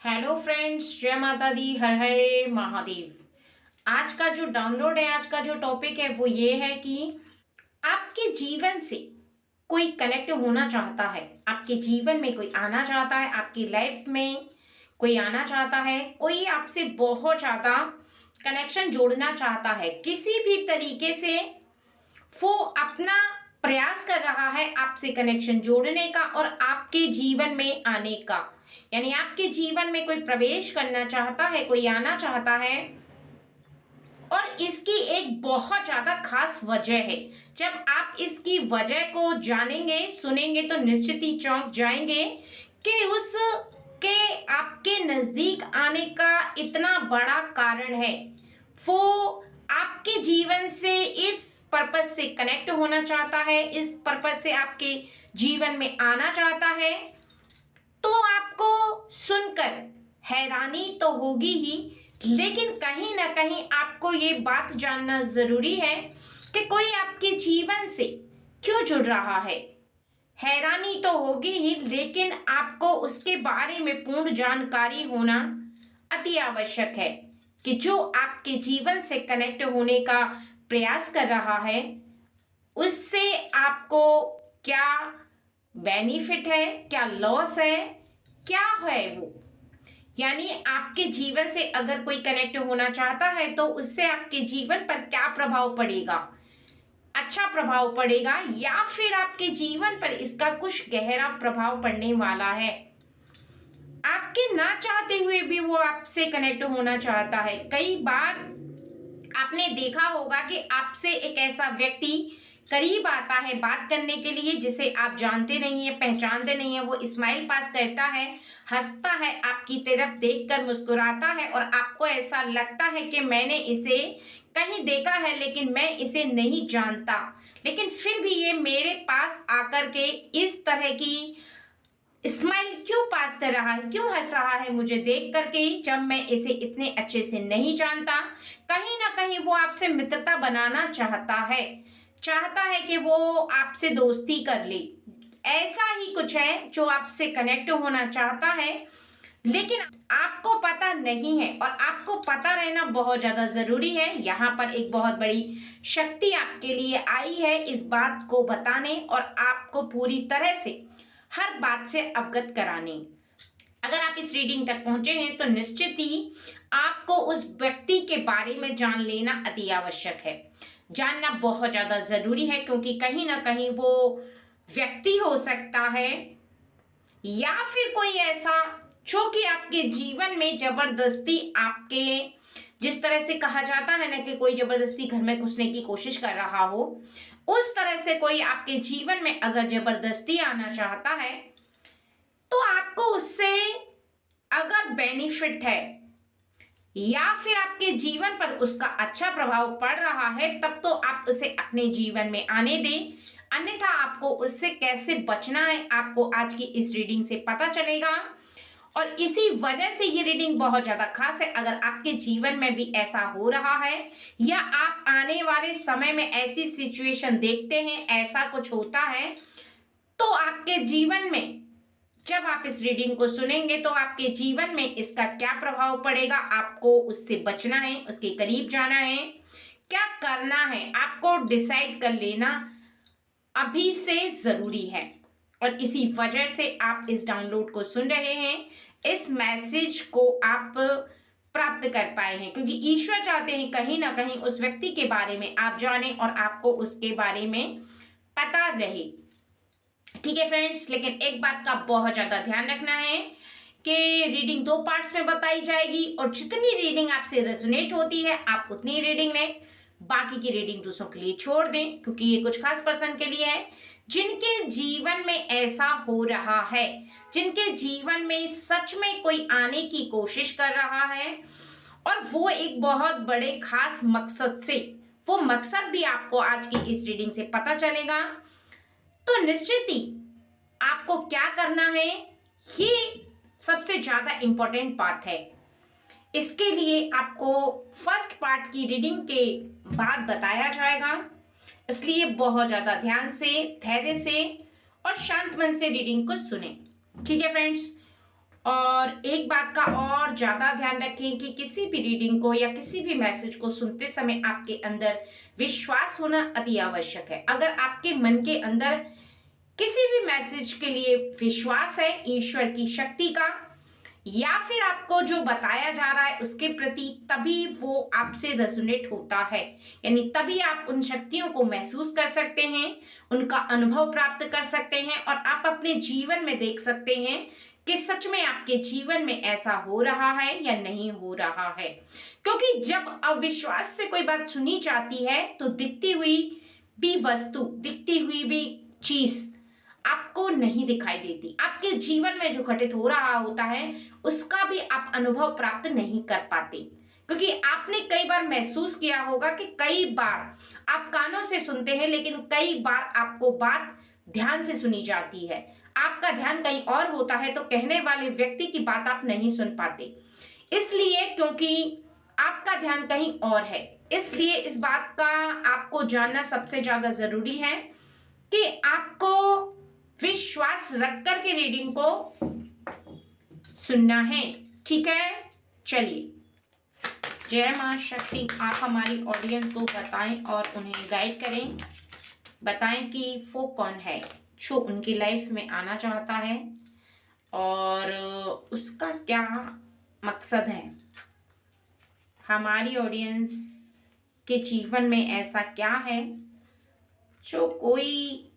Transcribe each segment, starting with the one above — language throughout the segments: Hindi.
हेलो फ्रेंड्स, जय माता दी, हर हर महादेव। आज का जो डाउनलोड है, आज का जो टॉपिक है वो ये है कि आपके जीवन से कोई कनेक्ट होना चाहता है, आपके जीवन में कोई आना चाहता है, आपकी लाइफ में कोई आना चाहता है, कोई आपसे बहुत ज़्यादा कनेक्शन जोड़ना चाहता है, किसी भी तरीके से वो अपना प्रयास कर रहा है आपसे कनेक्शन जोड़ने का और आपके जीवन में आने का। यानी आपके जीवन में कोई प्रवेश करना चाहता है, कोई आना चाहता है और इसकी एक बहुत ज्यादा खास वजह है। जब आप इसकी वजह को जानेंगे, सुनेंगे तो निश्चित ही चौंक जाएंगे कि उस के आपके नजदीक आने का इतना बड़ा कारण है। वो आपके जीवन से इस पर्पस से कनेक्ट होना चाहता है, इस पर्पस से आपके जीवन में आना चाहता है। तो आपको सुनकर हैरानी तो होगी ही, लेकिन कहीं ना कहीं आपको ये बात जानना जरूरी है कि कोई आपके जीवन से क्यों जुड़ रहा है। हैरानी तो होगी ही, लेकिन आपको उसके बारे में पूर्ण जानकारी होना अति आवश्यक है कि जो आपके जीवन से कनेक्ट होने का प्रयास कर रहा है उससे आपको क्या बेनिफिट है, क्या लॉस है, क्या है वो। यानी आपके जीवन से अगर कोई कनेक्ट होना चाहता है तो उससे आपके जीवन पर क्या प्रभाव पड़ेगा, अच्छा प्रभाव पड़ेगा या फिर आपके जीवन पर इसका कुछ गहरा प्रभाव पड़ने वाला है। आपके ना चाहते हुए भी वो आपसे कनेक्ट होना चाहता है। कई बार आपने देखा होगा कि आपसे एक ऐसा व्यक्ति करीब आता है बात करने के लिए जिसे आप जानते नहीं है, पहचानते नहीं है। वो स्माइल पास करता है, हंसता है, आपकी तरफ देखकर मुस्कुराता है और आपको ऐसा लगता है कि मैंने इसे कहीं देखा है लेकिन मैं इसे नहीं जानता, लेकिन फिर भी ये मेरे पास आकर के इस तरह की स्माइल क्यों पास कर रहा है, क्यों हंस रहा है मुझे देख करके, जब मैं इसे इतने अच्छे से नहीं जानता। कहीं ना कहीं वो आपसे मित्रता बनाना चाहता है, चाहता है कि वो आपसे दोस्ती कर ले। ऐसा ही कुछ है जो आपसे कनेक्ट होना चाहता है, लेकिन आपको पता नहीं है और आपको पता रहना बहुत ज्यादा जरूरी है। यहाँ पर एक बहुत बड़ी शक्ति आपके लिए आई है इस बात को बताने और आपको पूरी तरह से हर बात से अवगत कराने। अगर आप इस रीडिंग तक पहुंचे हैं तो निश्चित ही आपको उस व्यक्ति के बारे में जान लेना अति आवश्यक है, जानना बहुत ज्यादा जरूरी है, क्योंकि कहीं ना कहीं वो व्यक्ति हो सकता है या फिर कोई ऐसा जो कि आपके जीवन में जबरदस्ती आपके, जिस तरह से कहा जाता है ना कि कोई जबरदस्ती घर में घुसने की कोशिश कर रहा हो, उस तरह से कोई आपके जीवन में अगर जबरदस्ती आना चाहता है तो आपको उससे अगर बेनिफिट है या फिर आपके जीवन पर उसका अच्छा प्रभाव पड़ रहा है तब तो आप उसे अपने जीवन में आने दें, अन्यथा आपको उससे कैसे बचना है आपको आज की इस रीडिंग से पता चलेगा। और इसी वजह से ये रीडिंग बहुत ज्यादा खास है। अगर आपके जीवन में भी ऐसा हो रहा है या आप आने वाले समय में ऐसी सिचुएशन देखते हैं, ऐसा कुछ होता है, तो आपके जीवन में जब आप इस रीडिंग को सुनेंगे तो आपके जीवन में इसका क्या प्रभाव पड़ेगा, आपको उससे बचना है, उसके करीब जाना है, क्या करना है, आपको डिसाइड कर लेना अभी से जरूरी है। और इसी वजह से आप इस डाउनलोड को सुन रहे हैं, इस मैसेज को आप प्राप्त कर पाए हैं, क्योंकि ईश्वर चाहते हैं कहीं ना कहीं उस व्यक्ति के बारे में आप जाने और आपको उसके बारे में पता रहे। ठीक है फ्रेंड्स, लेकिन एक बात का बहुत ज्यादा ध्यान रखना है कि रीडिंग दो पार्ट्स में बताई जाएगी और जितनी रीडिंग आपसे रेजोनेट होती है आप उतनी रीडिंग लें, बाकी की रीडिंग दूसरों के लिए छोड़ दें, क्योंकि ये कुछ खास पर्सन के लिए है जिनके जीवन में ऐसा हो रहा है, जिनके जीवन में सच में कोई आने की कोशिश कर रहा है और वो एक बहुत बड़े खास मकसद से, वो मकसद भी आपको आज की इस रीडिंग से पता चलेगा। तो निश्चित ही आपको क्या करना है ये सबसे ज्यादा इंपॉर्टेंट बात है। इसके लिए आपको फर्स्ट पार्ट की रीडिंग के बाद बताया जाएगा, इसलिए बहुत ज्यादा ध्यान से, धैर्य से और शांत मन से रीडिंग को सुने। ठीक है फ्रेंड्स, और एक बात का और ज़्यादा ध्यान रखें कि किसी भी रीडिंग को या किसी भी मैसेज को सुनते समय आपके अंदर विश्वास होना अति आवश्यक है। अगर आपके मन के अंदर किसी भी मैसेज के लिए विश्वास है ईश्वर की शक्ति का, या फिर आपको जो बताया जा रहा है उसके प्रति, तभी वो आपसे रेजोनेट होता है, यानी तभी आप उन शक्तियों को महसूस कर सकते हैं, उनका अनुभव प्राप्त कर सकते हैं और आप अपने जीवन में देख सकते हैं कि सच में आपके जीवन में ऐसा हो रहा है या नहीं हो रहा है। क्योंकि जब अविश्वास से कोई बात सुनी जाती है तो दिखती हुई भी वस्तु, दिखती हुई भी चीज आपको नहीं दिखाई देती। आपके जीवन में जो घटित हो रहा होता है उसका भी आप अनुभव प्राप्त नहीं कर पाते, क्योंकि आपने कई बार महसूस किया होगा कि कई बार आप कानों से सुनते हैं लेकिन कई बार आपको बात ध्यान से सुनी जाती है, आपका ध्यान कहीं और होता है, तो कहने वाले व्यक्ति की बात आप नहीं सुन पाते, इसलिए क्योंकि आपका ध्यान कहीं और है। इसलिए इस बात का आपको जानना सबसे ज्यादा जरूरी है कि आपको विश्वास रख कर के रीडिंग को सुनना है। ठीक है, चलिए। जय मां शक्ति, आप हमारी ऑडियंस को बताएं और उन्हें गाइड करें। बताएं कि वो कौन है जो उनकी लाइफ में आना चाहता है और उसका क्या मकसद है। हमारी ऑडियंस के जीवन में ऐसा क्या है जो कोई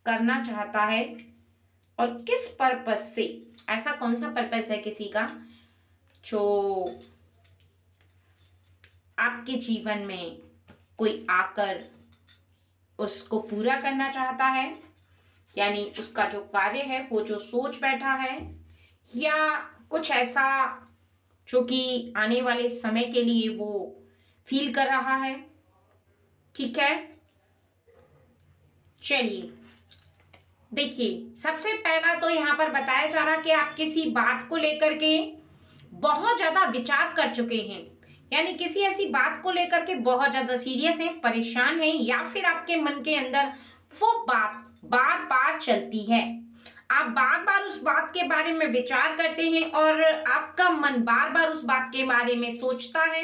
करना चाहता है और किस पर्पस से, ऐसा कौन सा पर्पस है किसी का जो आपके जीवन में कोई आकर उसको पूरा करना चाहता है, यानी उसका जो कार्य है वो जो सोच बैठा है, या कुछ ऐसा जो कि आने वाले समय के लिए वो फील कर रहा है। ठीक है, चलिए देखिए, सबसे पहला तो यहाँ पर बताया जा रहा कि आप किसी बात को लेकर के बहुत ज्यादा विचार कर चुके हैं, यानी किसी ऐसी बात को लेकर के बहुत ज्यादा सीरियस हैं, परेशान हैं, या फिर आपके मन के अंदर वो बात बार बार चलती है। आप बार बार उस बात के बारे में विचार करते हैं और आपका मन बार बार उस बात के बारे में सोचता है।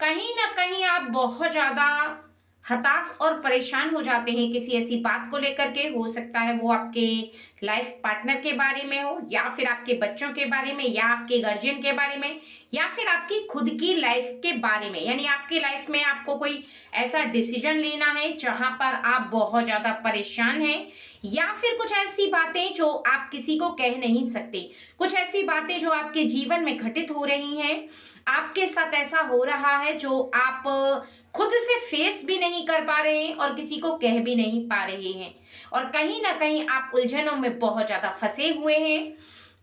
कहीं ना कहीं आप बहुत ज्यादा हताश और परेशान हो जाते हैं किसी ऐसी बात को लेकर के। हो सकता है वो आपके लाइफ पार्टनर के बारे में हो, या फिर आपके बच्चों के बारे में, या आपके गार्जियन के बारे में, या फिर आपकी खुद की लाइफ के बारे में, यानी आपकी लाइफ में आपको कोई ऐसा डिसीजन लेना है जहां पर आप बहुत ज्यादा परेशान हैं, या फिर कुछ ऐसी बातें जो आप किसी को कह नहीं सकते, कुछ ऐसी बातें जो आपके जीवन में घटित हो रही हैं, आपके साथ ऐसा हो रहा है जो आप खुद से फेस भी नहीं कर पा रहे हैं और किसी को कह भी नहीं पा रहे हैं, और कहीं ना कहीं आप उलझनों में बहुत ज्यादा फंसे हुए हैं।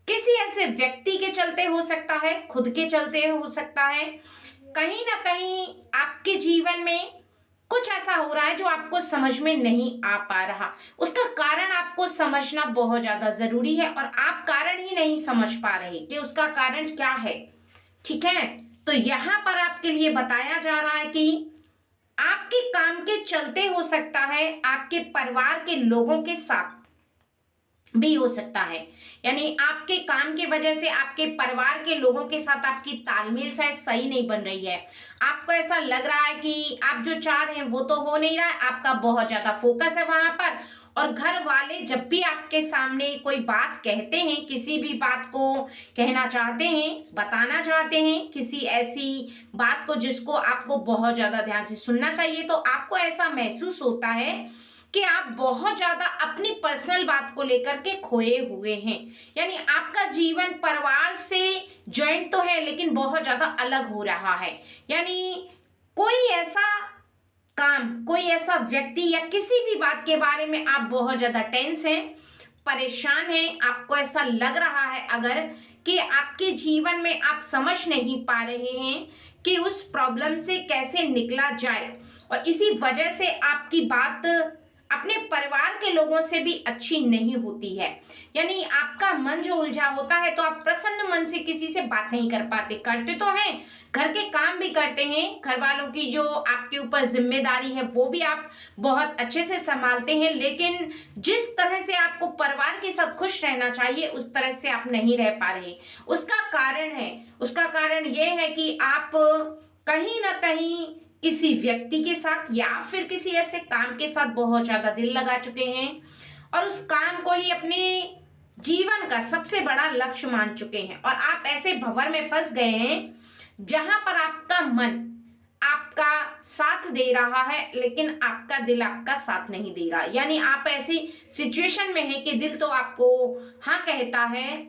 किसी ऐसे व्यक्ति के चलते हो सकता है, खुद के चलते हो सकता है, कहीं ना कहीं आपके जीवन में कुछ ऐसा हो रहा है जो आपको समझ में नहीं आ पा रहा। उसका कारण आपको समझना बहुत ज्यादा जरूरी है और आप कारण ही नहीं समझ पा रहे कि उसका कारण क्या है। ठीक है, तो यहाँ पर आपके लिए बताया जा रहा है कि आपके काम के चलते हो सकता है आपके परिवार के लोगों के साथ भी हो सकता है, यानी आपके काम की वजह से आपके परिवार के लोगों के साथ आपकी तालमेल शायद सही नहीं बन रही है। आपको ऐसा लग रहा है कि आप जो चाह रहे हैं वो तो हो नहीं रहा है, आपका बहुत ज्यादा फोकस है वहां पर, और घर वाले जब भी आपके सामने कोई बात कहते हैं, किसी भी बात को कहना चाहते हैं, बताना चाहते हैं, किसी ऐसी बात को जिसको आपको बहुत ज्यादा ध्यान से सुनना चाहिए, तो आपको ऐसा महसूस होता है कि आप बहुत ज्यादा अपनी पर्सनल बात को लेकर के खोए हुए हैं। यानी आपका जीवन परिवार से ज्वाइंट तो है लेकिन बहुत ज्यादा अलग हो रहा है, यानी कोई ऐसा काम, कोई ऐसा व्यक्ति या किसी भी बात के बारे में आप बहुत ज्यादा टेंस हैं, परेशान हैं। आपको ऐसा लग रहा है अगर कि आपके जीवन में आप समझ नहीं पा रहे हैं कि उस प्रॉब्लम से कैसे निकला जाए, और इसी वजह से आपकी बात अपने परिवार के लोगों से भी अच्छी नहीं होती है। यानी आपका मन जो उलझा होता है तो आप प्रसन्न मन से किसी से बात नहीं कर पाते। करते तो हैं, घर के काम भी करते हैं, घर वालों की जो आपके ऊपर जिम्मेदारी है वो भी आप बहुत अच्छे से संभालते हैं, लेकिन जिस तरह से आपको परिवार के साथ खुश रहना चाहिए उस तरह से आप नहीं रह पा रहे। उसका कारण ये है कि आप कहीं ना कहीं किसी व्यक्ति के साथ या फिर किसी ऐसे काम के साथ बहुत ज्यादा दिल लगा चुके हैं और उस काम को ही अपने जीवन का सबसे बड़ा लक्ष्य मान चुके हैं, और आप ऐसे भंवर में फंस गए हैं जहां पर आपका मन आपका साथ दे रहा है लेकिन आपका दिल आपका साथ नहीं दे रहा। यानी आप ऐसी सिचुएशन में है कि दिल तो आपको हाँ कहता है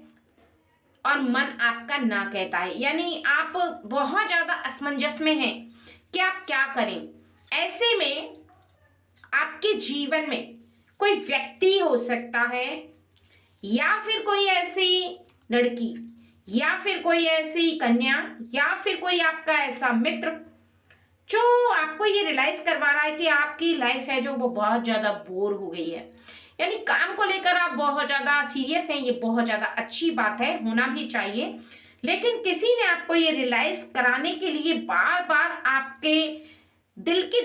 और मन आपका ना कहता है। यानी आप बहुत ज्यादा असमंजस में हैं कि आप क्या करें। ऐसे में आपके जीवन में कोई व्यक्ति हो सकता है या फिर कोई ऐसी लड़की या फिर कोई ऐसी कन्या या फिर कोई आपका ऐसा मित्र जो आपको ये रियलाइज करवा रहा है कि आपकी लाइफ है जो वो बहुत ज्यादा बोर हो गई है। यानी काम को लेकर आप बहुत ज्यादा सीरियस हैं, ये बहुत ज्यादा अच्छी बात है, होना भी चाहिए, लेकिन किसी ने आपको ये रियलाइज कराने के लिए बार बार आपके दिल के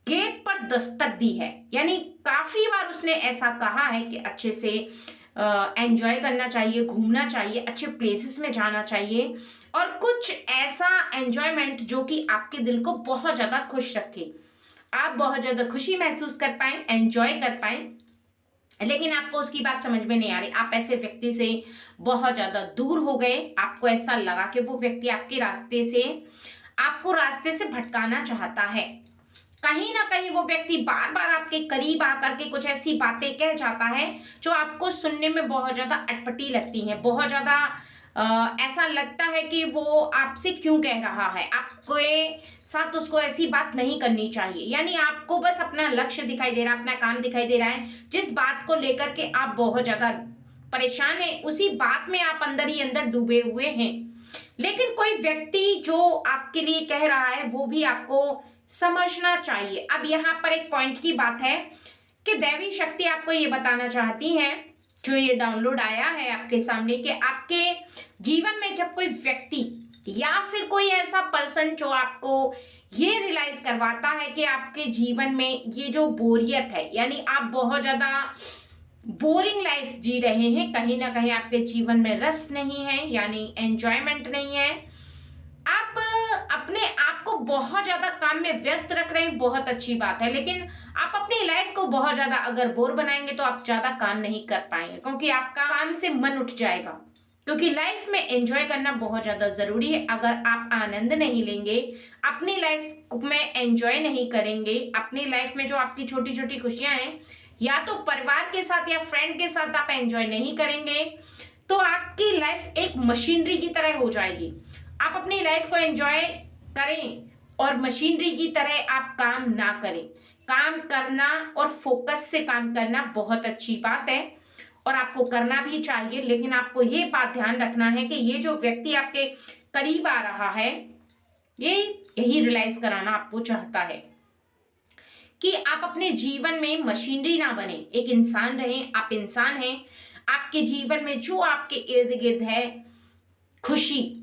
गेट पर दस्तक दी है। यानी काफी बार उसने ऐसा कहा है कि अच्छे से एंजॉय करना चाहिए, घूमना चाहिए, अच्छे प्लेसेस में जाना चाहिए और कुछ ऐसा एंजॉयमेंट जो कि आपके दिल को बहुत ज्यादा खुश रखे, आप बहुत ज्यादा खुशी महसूस कर पाए, एंजॉय कर पाए, लेकिन आपको उसकी बात समझ में नहीं आ रही। आप ऐसे व्यक्ति से बहुत ज्यादा दूर हो गए, आपको ऐसा लगा कि वो व्यक्ति आपको रास्ते से भटकाना चाहता है। कहीं ना कहीं वो व्यक्ति बार बार आपके करीब आकर के कुछ ऐसी बातें कह जाता है जो आपको सुनने में बहुत ज्यादा अटपटी लगती हैं, बहुत ज्यादा ऐसा लगता है कि वो आपसे क्यों कह रहा है, आपके साथ उसको ऐसी बात नहीं करनी चाहिए। यानी आपको बस अपना लक्ष्य दिखाई दे रहा है, अपना काम दिखाई दे रहा है, जिस बात को लेकर के आप बहुत ज्यादा परेशान हैं उसी बात में आप अंदर ही अंदर डूबे हुए हैं। लेकिन कोई व्यक्ति जो आपके लिए कह रहा है वो भी आपको समझना चाहिए। अब यहाँ पर एक पॉइंट की बात है कि दैवी शक्ति आपको ये बताना चाहती है, जो ये डाउनलोड आया है आपके सामने, कि आपके जीवन में जब कोई व्यक्ति या फिर कोई ऐसा पर्सन जो आपको ये रियलाइज करवाता है कि आपके जीवन में ये जो बोरियत है, यानी आप बहुत ज्यादा बोरिंग लाइफ जी रहे हैं, कहीं ना कहीं आपके जीवन में रस नहीं है, यानी एंजॉयमेंट नहीं है, आप अपने आप को बहुत ज्यादा काम में व्यस्त रख रहे हैं, बहुत अच्छी बात है, लेकिन आप अपनी लाइफ को बहुत ज्यादा अगर बोर बनाएंगे तो आप ज्यादा काम नहीं कर पाएंगे, क्योंकि आपका काम से मन उठ जाएगा। क्योंकि लाइफ में एंजॉय करना बहुत ज्यादा जरूरी है। अगर आप आनंद नहीं लेंगे, अपनी लाइफ में एंजॉय नहीं करेंगे, अपनी लाइफ में जो आपकी छोटी छोटी खुशियां हैं या तो परिवार के साथ या फ्रेंड के साथ आप एंजॉय नहीं करेंगे, तो आपकी लाइफ एक मशीनरी की तरह हो जाएगी। आप अपनी लाइफ को एंजॉय करें और मशीनरी की तरह आप काम ना करें। काम करना और फोकस से काम करना बहुत अच्छी बात है और आपको करना भी चाहिए, लेकिन आपको ये बात ध्यान रखना है कि ये जो व्यक्ति आपके करीब आ रहा है ये यही रियलाइज कराना आपको चाहता है कि आप अपने जीवन में मशीनरी ना बने, एक इंसान रहें। आप इंसान हैं, आपके जीवन में जो आपके इर्द गिर्द है खुशी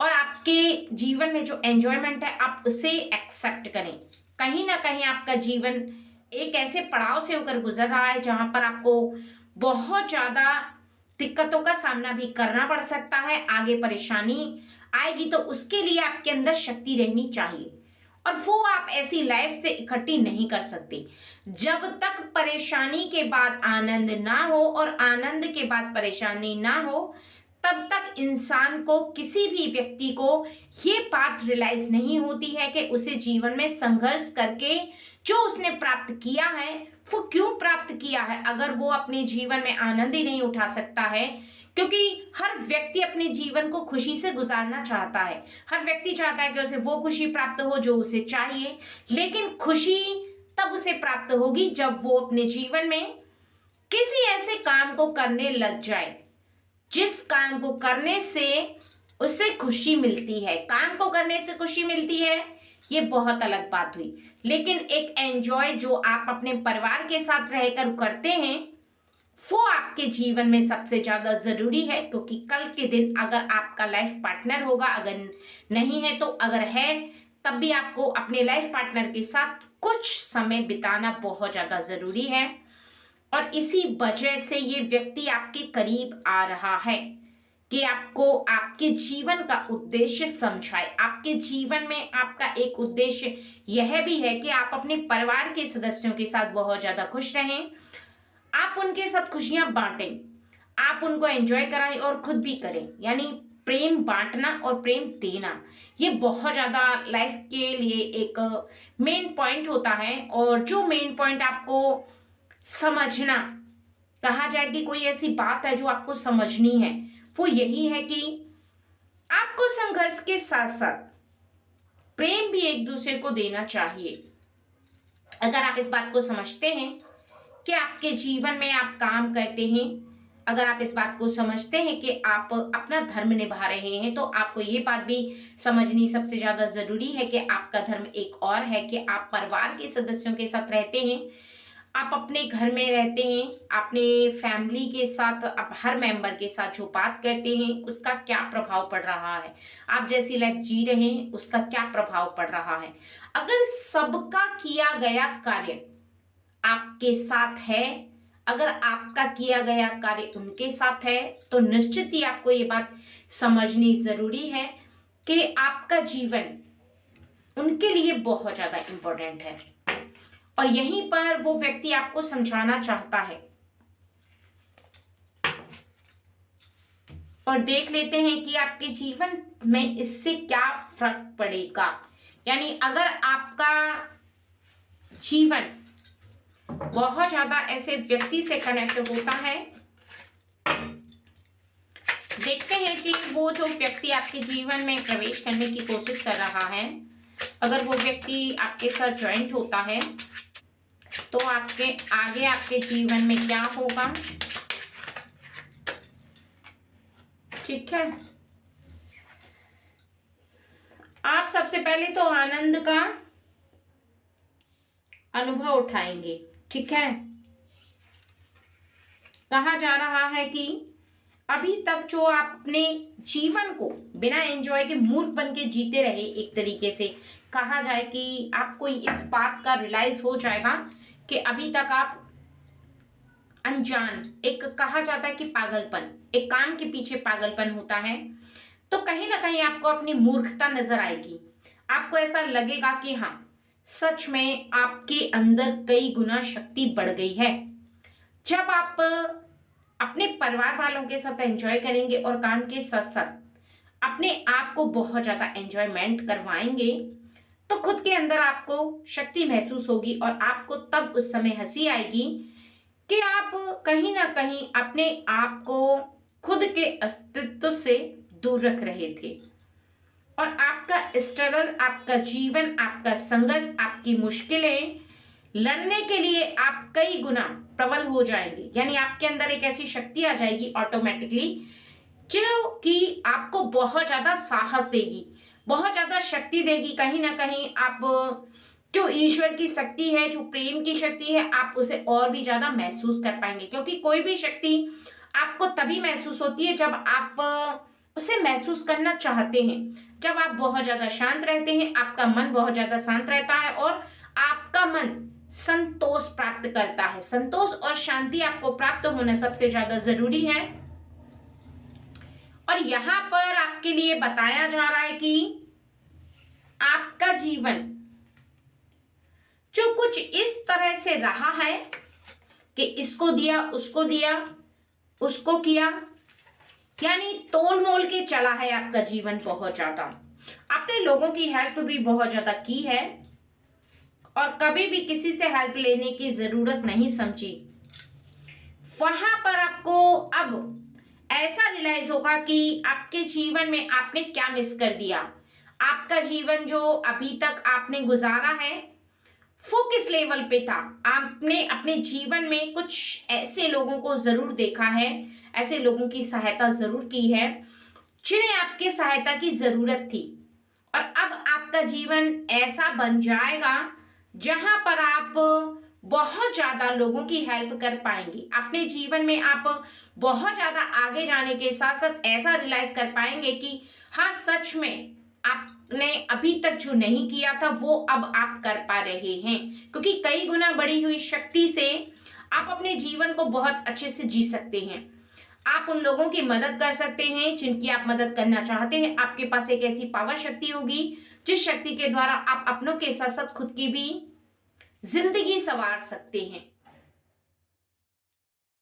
और आपके जीवन में जो एंजॉयमेंट है आप उसे एक्सेप्ट करें। कहीं ना कहीं आपका जीवन एक ऐसे पड़ाव से होकर गुजर रहा है जहां पर आपको बहुत ज्यादा दिक्कतों का सामना भी करना पड़ सकता है, आगे परेशानी आएगी, तो उसके लिए आपके अंदर शक्ति रहनी चाहिए और वो आप ऐसी लाइफ से इकट्ठी नहीं कर सकते। जब तक परेशानी के बाद आनंद ना हो और आनंद के बाद परेशानी ना हो, तब तक इंसान को, किसी भी व्यक्ति को ये बात रियलाइज नहीं होती है कि उसे जीवन में संघर्ष करके जो उसने प्राप्त किया है वो क्यों प्राप्त किया है, अगर वो अपने जीवन में आनंद ही नहीं उठा सकता है। क्योंकि हर व्यक्ति अपने जीवन को खुशी से गुजारना चाहता है, हर व्यक्ति चाहता है कि उसे वो खुशी प्राप्त हो जो उसे चाहिए, लेकिन खुशी तब उसे प्राप्त होगी जब वो अपने जीवन में किसी ऐसे काम को करने लग जाए जिस काम को करने से उसे खुशी मिलती है। काम को करने से खुशी मिलती है ये बहुत अलग बात हुई। लेकिन एक एंजॉय जो आप अपने परिवार के साथ रहकर करते हैं, वो आपके जीवन में सबसे ज़्यादा ज़रूरी है, क्योंकि कल के दिन अगर आपका लाइफ पार्टनर होगा, अगर नहीं है तो अगर है, तब भी आपको अपने लाइफ पार्टनर के साथ कुछ समय बिताना बहुत ज़्यादा ज़रूरी है। और इसी वजह से ये व्यक्ति आपके करीब आ रहा है कि आपको आपके जीवन का उद्देश्य समझाए। आपके जीवन में आपका एक उद्देश्य यह भी है कि आप अपने परिवार के सदस्यों के साथ बहुत ज़्यादा खुश रहें, आप उनके साथ खुशियां बांटें, आप उनको एंजॉय कराएं और खुद भी करें। यानी प्रेम बांटना और प्रेम देना, ये बहुत ज़्यादा लाइफ के लिए एक मेन पॉइंट होता है। और जो मेन पॉइंट आपको समझना, कहा जाए कि कोई ऐसी बात है जो आपको समझनी है, वो यही है कि आपको संघर्ष के साथ साथ प्रेम भी एक दूसरे को देना चाहिए। अगर आप इस बात को समझते हैं कि आपके जीवन में आप काम करते हैं, अगर आप इस बात को समझते हैं कि आप अपना धर्म निभा रहे हैं, तो आपको ये बात भी समझनी सबसे ज़्यादा ज़रूरी है कि आपका धर्म एक और है कि आप परिवार के सदस्यों के साथ रहते हैं, आप अपने घर में रहते हैं, अपने फैमिली के साथ, आप हर मेंबर के साथ जो बात करते हैं उसका क्या प्रभाव पड़ रहा है, आप जैसी लाइफ जी रहे हैं उसका क्या प्रभाव पड़ रहा है। अगर सबका किया गया कार्य आपके साथ है, अगर आपका किया गया कार्य उनके साथ है, तो निश्चित ही आपको ये बात समझनी जरूरी है कि आपका जीवन उनके लिए बहुत ज्यादा इंपॉर्टेंट है। और यहीं पर वो व्यक्ति आपको समझाना चाहता है। और देख लेते हैं कि आपके जीवन में इससे क्या फर्क पड़ेगा। यानी अगर आपका जीवन बहुत ज्यादा ऐसे व्यक्ति से कनेक्ट होता है, देखते हैं कि वो जो व्यक्ति आपके जीवन में प्रवेश करने की कोशिश कर रहा है, अगर वो व्यक्ति आपके साथ ज्वाइंट होता है तो आपके आगे आपके जीवन में क्या होगा। ठीक है, आप सबसे पहले तो आनंद का अनुभव उठाएंगे। ठीक है, कहा जा रहा है कि अभी तक जो आप अपने जीवन को बिना एंजॉय के मूर्ख बन के जीते रहे, एक तरीके से कहा जाए कि आपको इस बात का रियलाइज हो जाएगा कि अभी तक आप अनजान, एक कहा जाता है कि पागलपन, एक काम के पीछे पागलपन होता है, तो कहीं ना कहीं आपको अपनी मूर्खता नजर आएगी। आपको ऐसा लगेगा कि हाँ, सच में आपके अंदर कई गुना शक्ति बढ़ गई है। जब आप अपने परिवार वालों के साथ एंजॉय करेंगे और काम के साथ साथ अपने आप को बहुत ज्यादा एंजॉयमेंट करवाएंगे, तो खुद के अंदर आपको शक्ति महसूस होगी और आपको तब उस समय हंसी आएगी कि आप कहीं ना कहीं अपने आप को खुद के अस्तित्व से दूर रख रहे थे। और आपका स्ट्रगल, आपका जीवन, आपका संघर्ष, आपकी मुश्किलें लड़ने के लिए आप कई गुना प्रबल हो जाएंगे। यानी आपके अंदर एक ऐसी शक्ति आ जाएगी ऑटोमेटिकली, जो कि आपको बहुत ज्यादा साहस देगी, बहुत ज्यादा शक्ति देगी। कहीं ना कहीं आप जो ईश्वर की शक्ति है, जो प्रेम की शक्ति है, आप उसे और भी ज्यादा महसूस कर पाएंगे। क्योंकि कोई भी शक्ति आपको तभी महसूस होती है जब आप उसे महसूस करना चाहते हैं, जब आप बहुत ज्यादा शांत रहते हैं, आपका मन बहुत ज्यादा शांत रहता है और आपका मन संतोष प्राप्त करता है। संतोष और शांति आपको प्राप्त होना सबसे ज्यादा जरूरी है। और यहाँ पर आपके लिए बताया जा रहा है कि आपका जीवन जो कुछ इस तरह से रहा है कि इसको दिया, उसको दिया, उसको किया, यानी तोल मोल के चला है आपका जीवन बहुत ज्यादा। आपने लोगों की हेल्प भी बहुत ज्यादा की है और कभी भी किसी से हेल्प लेने की जरूरत नहीं समझी। वहां पर आपको अब ऐसा रियलाइज होगा कि आपके जीवन में आपने क्या मिस कर दिया। आपका जीवन जो अभी तक आपने गुजारा है वो किस लेवल पे था। आपने अपने जीवन में कुछ ऐसे लोगों को जरूर देखा है, ऐसे लोगों की सहायता जरूर की है जिन्हें आपकी सहायता की जरूरत थी, और अब आपका जीवन ऐसा बन जाएगा जहां पर आप बहुत ज्यादा लोगों की हेल्प कर पाएंगे। अपने जीवन में आप बहुत ज्यादा आगे जाने के साथ साथ ऐसा रियलाइज कर पाएंगे कि हाँ, सच में आपने अभी तक जो नहीं किया था वो अब आप कर पा रहे हैं, क्योंकि कई गुना बढ़ी हुई शक्ति से आप अपने जीवन को बहुत अच्छे से जी सकते हैं। आप उन लोगों की मदद कर सकते हैं जिनकी आप मदद करना चाहते हैं। आपके पास एक ऐसी पावर शक्ति होगी जिस शक्ति के द्वारा आप अपनों के साथ साथ खुद की भी जिंदगी संवार सकते हैं।